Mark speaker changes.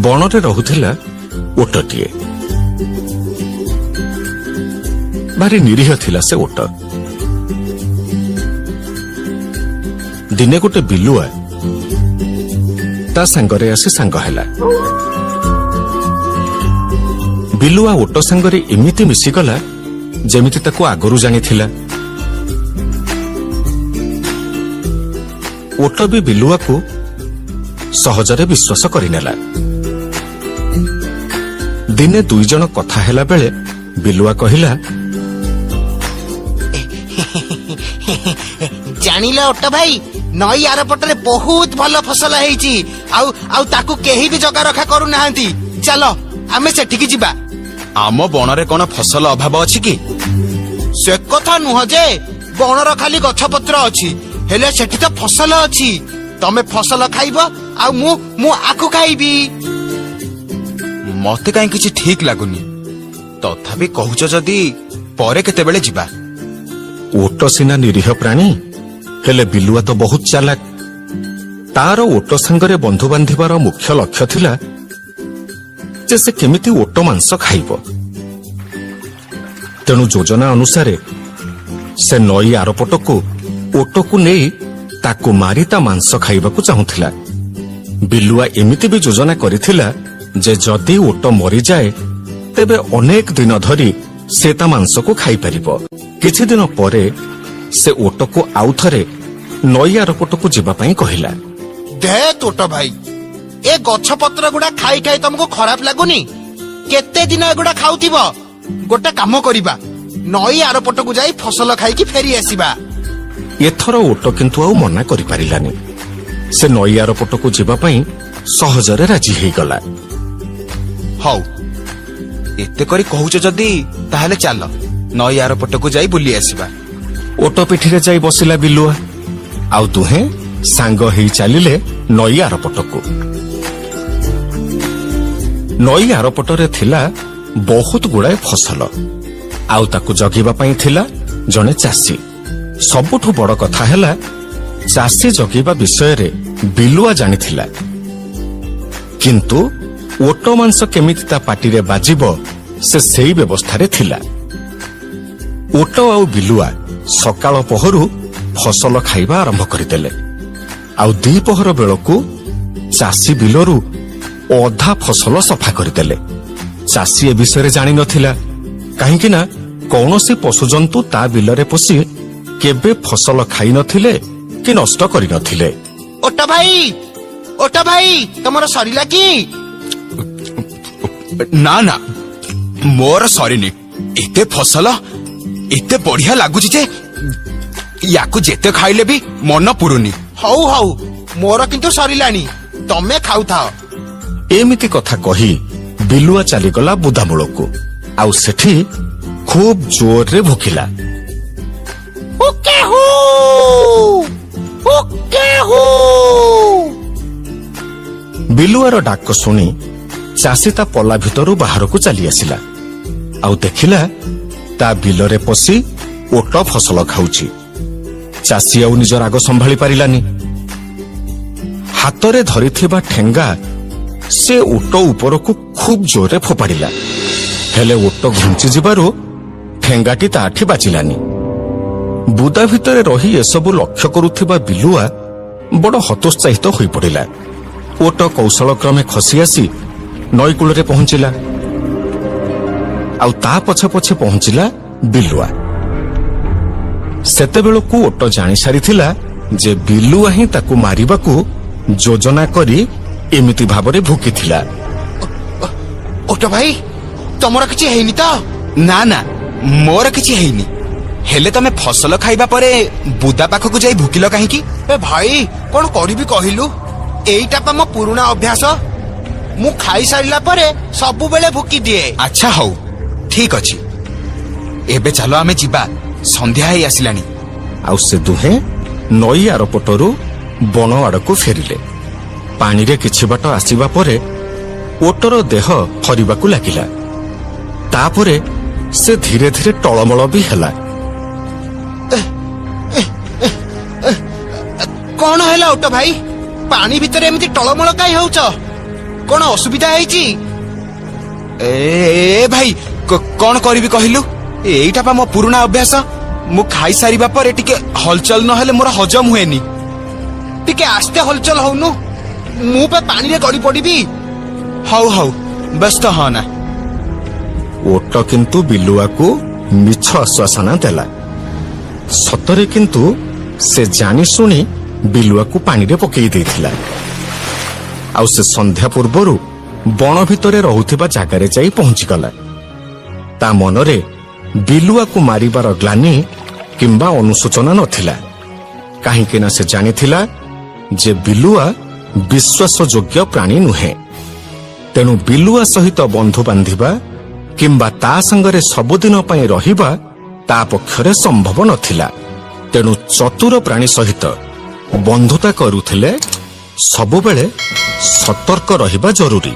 Speaker 1: ବଣରେ ରହୁଥିଲା ଓଟଟିଏ। ଭାରି ନିରୀହ ଥିଲା ସେ ଓଟ। ଦିନେ ଗୋଟେ ବିଲୁଆ ତା ସାଙ୍ଗରେ ଆସି ସାଙ୍ଗ ହେଲା। ବିଲୁଆ ଓଟ ସାଙ୍ଗରେ ଏମିତି ମିଶିଗଲା ଯେମିତି ତାକୁ ଆଗରୁ ଜାଣିଥିଲା। ଓଟ ବି ବିଲୁଆକୁ ସହଜରେ ବିଶ୍ୱାସ କରିନେଲା। ଦିନେ ଦୁଇ ଜଣ କଥା ହେଲା ବେଳେ ବିଲୁଆ କହିଲା,
Speaker 2: ଜାଣିଲ ଓଟ ଭାଇ, ନଈ ଆରପଟରେ ବହୁତ ଭଲ ଫସଲ ହେଇଛି। ଆଉ ତାକୁ କେହି ବି ଜଗା ରଖା କରୁନାହାନ୍ତି। ଚାଲ ଆମେ ସେଠିକି ଯିବା।
Speaker 3: ଆମ ବଣରେ କଣ ଫସଲ ଅଭାବ ଅଛି କି?
Speaker 2: ସେ କଥା ନୁହଁ ଯେ, ବଣର ଖାଲି ଗଛପତ୍ର ଅଛି, ହେଲେ ସେଠି ତ ଫସଲ ଅଛି। ତମେ ଫସଲ ଖାଇବ ଆଉ ମୁଁ ଆଖୁ ଖାଇବି।
Speaker 3: ମତେ କାହିଁ କିଛି ଠିକ ଲାଗୁନି। ତଥାପି କହୁଛ ଯଦି ପରେ କେତେବେଳେ ଯିବା।
Speaker 1: ଓଟ ସିନା ନିରୀହ ପ୍ରାଣୀ, ହେଲେ ବିଲୁଆ ତ ବହୁତ ଚାଲାକ। ତାର ଓଟ ସାଙ୍ଗରେ ବନ୍ଧୁ ବାନ୍ଧିବାର ମୁଖ୍ୟ ଲକ୍ଷ୍ୟ ଥିଲା ଯେ ସେ କେମିତି ଓଟ ମାଂସ ଖାଇବ। ତେଣୁ ଯୋଜନା ଅନୁସାରେ ସେ ନଈ ଆରପଟକୁ ଓଟକୁ ନେଇ ତାକୁ ମାରି ତା ମାଂସ ଖାଇବାକୁ ଚାହୁଁଥିଲା। ବିଲୁଆ ଏମିତି ବି ଯୋଜନା କରିଥିଲା ଯେ ଯଦି ଓଟ ମରିଯାଏ ତେବେ ଅନେକ ଦିନ ଧରି ସେ ତା ମାଂସକୁ ଖାଇପାରିବ। କିଛି ଦିନ ପରେ ସେ ଓଟକୁ ଆଉଥରେ ନଈ ଆରପଟକୁ ଯିବା ପାଇଁ କହିଲା।
Speaker 2: ଦେଖ ଓଟ ଭାଇ, ଏ ଗଛ ପତ୍ର ଗୁଡା ଖାଇ ଖାଇ ତମକୁ ଖରାପ ଲାଗୁନି? କେତେ ଦିନ ଏଗୁଡା ଖାଉଥିବ? ଗୋଟେ କାମ କରିବା, ନଈ ଆରପଟକୁ ଯାଇ ଫସଲ ଖାଇକି ଫେରି ଆସିବା।
Speaker 1: ଏଥର ଓଟ କିନ୍ତୁ ଆଉ ମନା କରିପାରିଲାନି। ସେ ନଈ ଆରପଟକୁ ଯିବା ପାଇଁ ସହଜରେ ରାଜି ହେଇଗଲା।
Speaker 3: ହଉ, ଏତେ କରି କହୁଛ ଯଦି ତାହେଲେ ଚାଲ ନଈ ଆରପଟକୁ ଯାଇ ବୁଲି ଆସିବା।
Speaker 1: ଓଟ ପିଠିରେ ଯାଇ ବସିଲା ବିଲୁଆ, ଆଉ ଦୁହେଁ ସାଙ୍ଗ ହେଇ ଚାଲିଲେ ନଈ ଆରପଟକୁ। ନଈ ଆରପଟରେ ଥିଲା ବହୁତ ଗୁଡାଏ ଫସଲ, ଆଉ ତାକୁ ଜଗିବା ପାଇଁ ଥିଲା ଜଣେ ଚାଷୀ। ସବୁଠୁ ବଡ କଥା ହେଲା, ଚାଷୀ ଜଗିବା ବିଷୟରେ ବିଲୁଆ ଜାଣିଥିଲା, କିନ୍ତୁ ଓଟ ମାଂସ କେମିତି ତା ପାଟିରେ ବାଜିବ ସେ ସେଇ ବ୍ୟବସ୍ଥାରେ ଥିଲା। ଓଟ ଆଉ ବିଲୁଆ ସକାଳ ପହରୁ ଫସଲ ଖାଇବା ଆରମ୍ଭ କରିଦେଲେ। ଆଉ ଦ୍ୱିପହର ବେଳକୁ ଚାଷୀ ବିଲରୁ ଅଧା ଫସଲ ସଫା କରିଦେଲେ। ଚାଷୀ ଏ ବିଷୟରେ ଜାଣିନଥିଲା, କାହିଁକି ନା କୌଣସି ପଶୁଜନ୍ତୁ ତା ବିଲରେ ପଶି କେବେ ଫସଲ ଖାଇନଥିଲେ କି ନଷ୍ଟ କରିନଥିଲେ।
Speaker 2: ଓଟ ଭାଇ, ତମର ସରିଲା କି?
Speaker 3: ନା ନା, ମୋର ସରିନି। ଏତେ ଫସଲ ଏତେ ବଢିଆ ଲାଗୁଛି ଯେ ୟାକୁ ଯେତେ ଖାଇଲେ ବି ମନ ପୁରୁନି।
Speaker 2: ହଉ, ମୋର କିନ୍ତୁ ସରିଲାଣି, ତମେ ଖାଉଥାଅ।
Speaker 1: ଏମିତି କଥା କହି ବିଲୁଆ ଚାଲିଗଲା ବୁଦାମୂଳକୁ, ଆଉ ସେଠି ଖୁବ୍ ଜୋରରେ ଭୋକିଲା। ବିଲୁଆର ଡାକ ଶୁଣି ଚାଷୀ ତା ପଲା ଭିତରୁ ବାହାରକୁ ଚାଲି ଆସିଲା, ଆଉ ଦେଖିଲା ତା ବିଲରେ ପଶି ଓଟ ଫସଲ ଖାଉଛି। ଚାଷୀ ଆଉ ନିଜ ରାଗ ସମ୍ଭାଳି ପାରିଲାନି। ହାତରେ ଧରିଥିବା ଠେଙ୍ଗା ସେ ଓଟ ଉପରକୁ ଖୁବ୍ ଜୋରରେ ଫୋପାଡ଼ିଲା, ହେଲେ ଓଟ ଘୁଞ୍ଚି ଯିବାରୁ ଠେଙ୍ଗାଟି ତାଠି ବାଜିଲାନି। ବୁଦା ଭିତରେ ରହି ଏସବୁ ଲକ୍ଷ୍ୟ କରୁଥିବା ବିଲୁଆ ବଡ଼ ହତୋତ୍ସାହିତ ହୋଇପଡ଼ିଲା। ଓଟ କୌଶଳକ୍ରମେ ଖସି ଆସି ନଈକୂଳରେ ପହଞ୍ଚିଲା, ଆଉ ତା ପଛେ ପଛେ ପହଞ୍ଚିଲା ବିଲୁଆ। ସେତେବେଳକୁ ଓଟ ଜାଣିସାରିଥିଲା ଯେ ବିଲୁଆ ହିଁ ତାକୁ ମାରିବାକୁ ଯୋଜନା କରି ଏମିତି ଭାବରେ ଭୁକିଥିଲା।
Speaker 2: ଓଟ ଭାଇ, ତମର କିଛି ହେଇନି ତ?
Speaker 3: ନା ନା, ମୋର କିଛି ହେଇନି। ହେଲେ ତମେ ଫସଲ ଖାଇବା ପରେ ବୁଦା ପାଖକୁ ଯାଇ ଭୁକିଲ କାହିଁକି?
Speaker 2: ଏ ଭାଇ, କଣ କରିବି କହିଲୁ? ଏଇଟା ପା ମୋ ପୁରୁଣା ଅଭ୍ୟାସ। ମୁଁ ଖାଇସାରିଲା ପରେ ସବୁବେଳେ ଭୁକି ଦିଏ।
Speaker 3: ଆଚ୍ଛା, ହଉ, ଠିକ ଅଛି। ଏବେ ଚାଲ ଆମେ ଯିବା, ସନ୍ଧ୍ୟା ହେଇ ଆସିଲାଣି।
Speaker 1: ଆଉ ସେ ଦୁହେଁ ନଈ ଆରପଟରୁ ବଣ ଆଡକୁ ଫେରିଲେ। ପାଣିରେ କିଛି ବାଟ ଆସିବା ପରେ ଓଟର ଦେହ ଥରିବାକୁ ଲାଗିଲା। ତାପରେ ସେ ଧୀରେ ଧୀରେ ଟଳମଳ ବି ହେଲା।
Speaker 2: କଣ ହେଲା ଓଟ ଭାଇ? ପାଣି ଭିତରେ ଏମିତି ଟଳମଳ କାଇଁ ହଉଛ? କଣ ଅସୁବିଧା ହେଇଛି?
Speaker 3: ଏ ଭାଇ କଣ କରିବି କହିଲୁ? ଏଇଟା ପା ମୋ ପୁରୁଣା ଅଭ୍ୟାସ। ମୁଁ ଖାଇସାରିବା ପରେ ଟିକେ ହଲଚଲ ନହେଲେ ମୋର ହଜମ ହୁଏନି।
Speaker 2: ଟିକେ ଆସ୍ତେ ହଲଚଲ ହଉନୁ, ମୁଁ ପା ପାଣିରେ ଗଳି ପଡିବି।
Speaker 3: ହଉ ହଉ ବ୍ୟସ୍ତ ହନା।
Speaker 1: ଓଟ କିନ୍ତୁ ବିଲୁଆକୁ ମିଛ ଆଶ୍ୱାସନା ଦେଲା। ସତରେ କିନ୍ତୁ ସେ ଜାଣି ଶୁଣି ବିଲୁଆକୁ ପାଣିରେ ପକେଇ ଦେଇଥିଲା। ଆଉ ସେ ସନ୍ଧ୍ୟା ପୂର୍ବରୁ ବଣ ଭିତରେ ରହୁଥିବା ଜାଗାରେ ଯାଇ ପହଞ୍ଚିଗଲା। ତା ମନରେ ବିଲୁଆକୁ ମାରିବାର ଗ୍ଲାନି କିମ୍ବା ଅନୁଶୋଚନା ନଥିଲା, କାହିଁକି ନା ସେ ଜାଣିଥିଲା ଯେ ବିଲୁଆ ବିଶ୍ୱାସଯୋଗ୍ୟ ପ୍ରାଣୀ ନୁହେଁ। ତେଣୁ ବିଲୁଆ ସହିତ ବନ୍ଧୁ ବାନ୍ଧିବା କିମ୍ବା ତା ସାଙ୍ଗରେ ସବୁଦିନ ପାଇଁ ରହିବା ତା ପକ୍ଷରେ ସମ୍ଭବ ନଥିଲା। ତେଣୁ ଚତୁର ପ୍ରାଣୀ ସହିତ ବନ୍ଧୁତା କରୁଥିଲେ ସବୁବେଳେ ସତର୍କ ରହିବା ଜରୁରୀ।